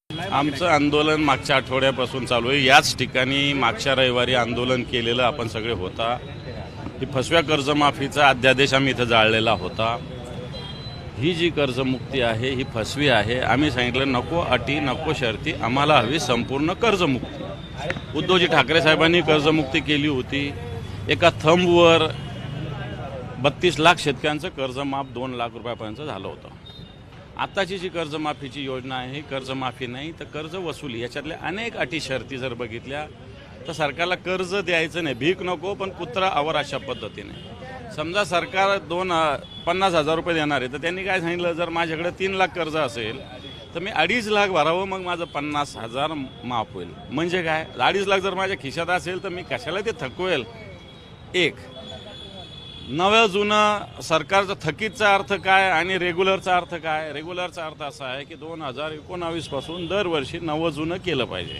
आमचं आंदोलन मागच्या आठवड्यापासून चालू आहे। याच ठिकाणी मागच्या रविवारी आंदोलन केलेलं आपण सगळे होता। ही फसव्या कर्जमाफीचा अध्यादेश आम्ही इथं जाळलेला होता। ही जी कर्जमुक्ती आहे ही फसवी आहे। आम्ही सांगितलं नको अटी नको शर्ती, आम्हाला हवी संपूर्ण कर्जमुक्ती। उद्धवजी ठाकरे साहेबांनी कर्जमुक्ती केली होती। एका थंबवर 32 लाख शेतकऱ्यांचं कर्ज माफ 2 लाख रुपयापर्यंत झालं होतं। आताची जी कर्जमाफीची योजना आहे ही कर्जमाफी नाही तर कर्ज वसुली। याच्यातल्या अनेक अटी शर्ती जर बघितल्या तर सरकारला कर्ज द्यायचं नाही, भीक नको पण पुत्रा आवर अशा पद्धतीने। समजा सरकार 50,000 रुपये देणार आहे तर त्यांनी काय सांगितलं, जर माझ्याकडे 3 लाख कर्ज असेल तर मी 2.5 लाख भरावं, मग माझं 50,000 माफ होईल। म्हणजे काय, 2.5 लाख जर माझ्या खिशात असेल तर मी कशाला ते थकवेल। एक नव्या जुनं सरकारचा थकीतचा अर्थ काय आणि रेग्युलरचा अर्थ काय। रेग्युलरचा अर्थ असा आहे की 2019 पासून दरवर्षी नवं जुनं केलं पाहिजे।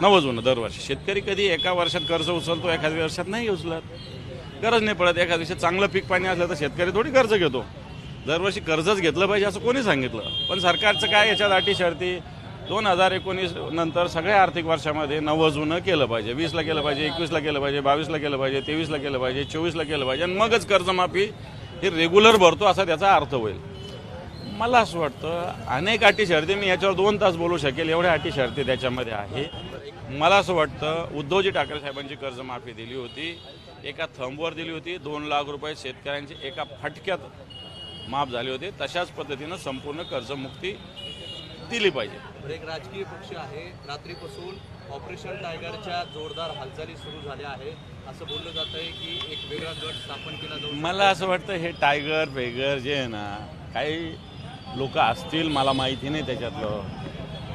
नवं जुनं दरवर्षी। शेतकरी कधी एका वर्षात कर्ज उचलतो, एखाद्या वर्षात नाही उचलत, गरज नाही पडत। एखाद्या वर्षी चांगलं पीक पाणी असलं तर शेतकरी थोडी कर्ज घेतो। दरवर्षी कर्जच घेतलं पाहिजे असं कोणी सांगितलं। पण सरकारचं काय, याच्यात अटी शर्ती 2019 नंतर सगळ्या आर्थिक वर्षामध्ये नवं जुनं केलं पाहिजे। 20ला केलं पाहिजे, 21ला केलं पाहिजे, 22ला केलं पाहिजे, 23ला केलं पाहिजे, 24ला केलं पाहिजे आणि मगच कर्जमाफी हे रेग्युलर भरतो असा त्याचा अर्थ होईल। मला असं वाटतं अनेक अटी शर्ती, मी याच्यावर 2 तास बोलू शकेल एवढ्या अटी शर्ती त्याच्यामध्ये आहे। मला असं वाटतं उद्धवजी ठाकरे साहेबांची कर्जमाफी दिली होती, एका थंबवर दिली होती। 2 लाख रुपये शेतकऱ्यांचे एका फटक्यात माफ झाले होते। तशाच पद्धतीनं संपूर्ण कर्जमुक्ती दिली पाहिजे। एक राजकीय पक्ष आहे, रात्रीपासून ऑपरेशन टायगरच्या जोरदार हालचाली सुरू झाल्या आहेत असं बोललं जात आहे की एक वेगळा गट स्थापन केला जाऊ। मला असं वाटतं हे टायगर वेगर जे आहे ना, काही लोक असतील, मला माहिती नाही त्याच्यातलं,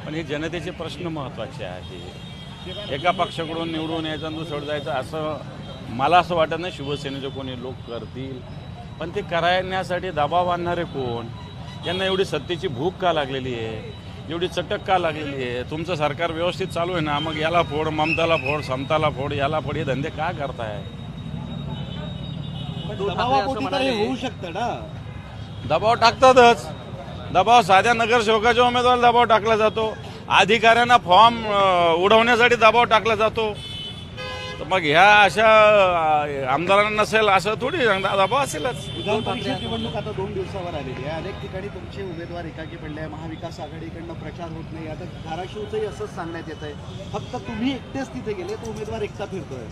पण हे जनतेचे प्रश्न महत्त्वाचे आहेत। एका पक्षाकडून निवडून यायचं आणि दुसरं जायचं असं मला असं वाटत नाही शिवसेनेचे कोणी लोक करतील। पण ते करण्यासाठी दबाव आणणारे कोण, यांना एवढी सत्तेची भूक का लागलेली आहे, एवढी चटक का लागलेली आहे। तुमचं सरकार व्यवस्थित चालू आहे ना, मग याला फोड, ममताला फोड, समताला फोड, याला फोड, हे धंदे का करताय। होऊ शकतं ना, दबाव टाकतातच। दबाव साध्या नगरसेवकाच्या उमेदवाराला दबाव टाकला जातो, अधिकाऱ्यांना फॉर्म उडवण्यासाठी दबाव टाकला जातो। तर मग ह्या अशा आमदारांना नसेल असं थोडी दबाव असेलच। विधान परिषद निवडणूक आता 2 दिवसावर आलेली आहे। अनेक ठिकाणी तुमचे उमेदवार एकाकी पडले आहे। महाविकास आघाडीकडनं प्रचार होत नाही। आता धाराशिवचंही असंच सांगण्यात येत आहे, फक्त तुम्ही एकटेच तिथे गेले तर उमेदवार एकटा फिरतोय।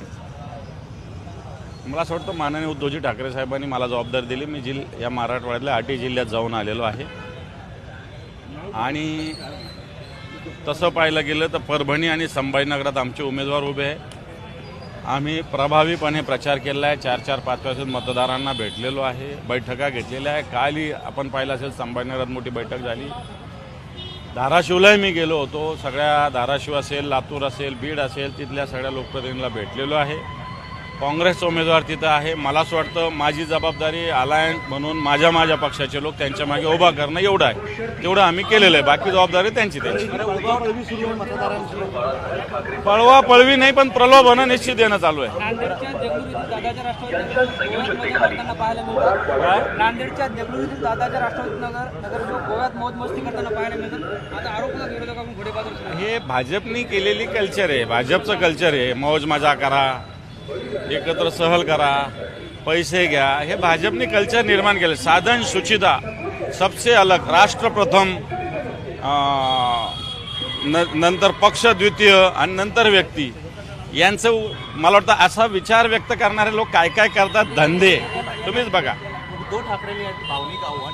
मला असं वाटतं माननीय उद्धवजी ठाकरे साहेबांनी मला जबाबदारी दिली। मी या मराठवाड्यातल्या 8 जिल्ह्यात जाऊन आलेलो आहे आणि तसं पाहायला गेलं तर परभणी आणि संभाजीनगरात आमचे उमेदवार उभे आहे। आम्ही प्रभावीपणे प्रचार केला आहे। 4-4, 5-5 मतदारांना भेटलेलो आहे, बैठका घेतलेल्या आहे। कालही आपण पाहिलं असेल संभाजीनगरात मोठी बैठक झाली। धाराशिवलाही मी गेलो होतो। सगळ्या धाराशिव असेल, लातूर असेल, बीड असेल, तिथल्या सगळ्या लोकप्रतिनिधींना भेटलेलो आहे। काँग्रेसचा उमेदवार तिथं आहे। मला असं वाटतं माझी जबाबदारी अलायन्स म्हणून माझ्या पक्षाचे लोक त्यांच्या मागे उभा करणं एवढं आहे, तेवढं आम्ही केलेलं आहे। बाकी जबाबदारी त्यांची। पळवा पळवी नाही पण प्रलोभन निश्चित देणं चालू आहे। नांदेडच्या देगलूर दादाच्या राष्ट्रवादी नगर गोव्यात मौज मस्ती करताना पाहायला मिळतात। आता आरोप विरोधकांकडून घोडेबाजार हे भाजपनी केलेली कल्चर आहे, भाजपचं कल्चर आहे। मौज मजा करा, एकत्र सहल करा, पैसे घ्या, हे भाजपने कल्चर निर्माण केलं। साधन सुचिता सबसे अलग, राष्ट्र प्रथम, नंतर पक्ष द्वितीय आणि नंतर व्यक्ती, यांचं मला वाटतं असा विचार व्यक्त करणारे लोक काय काय करतात, धंदे तुम्हीच बघा। उद्धव ठाकरेंनी भावनिक आव्हान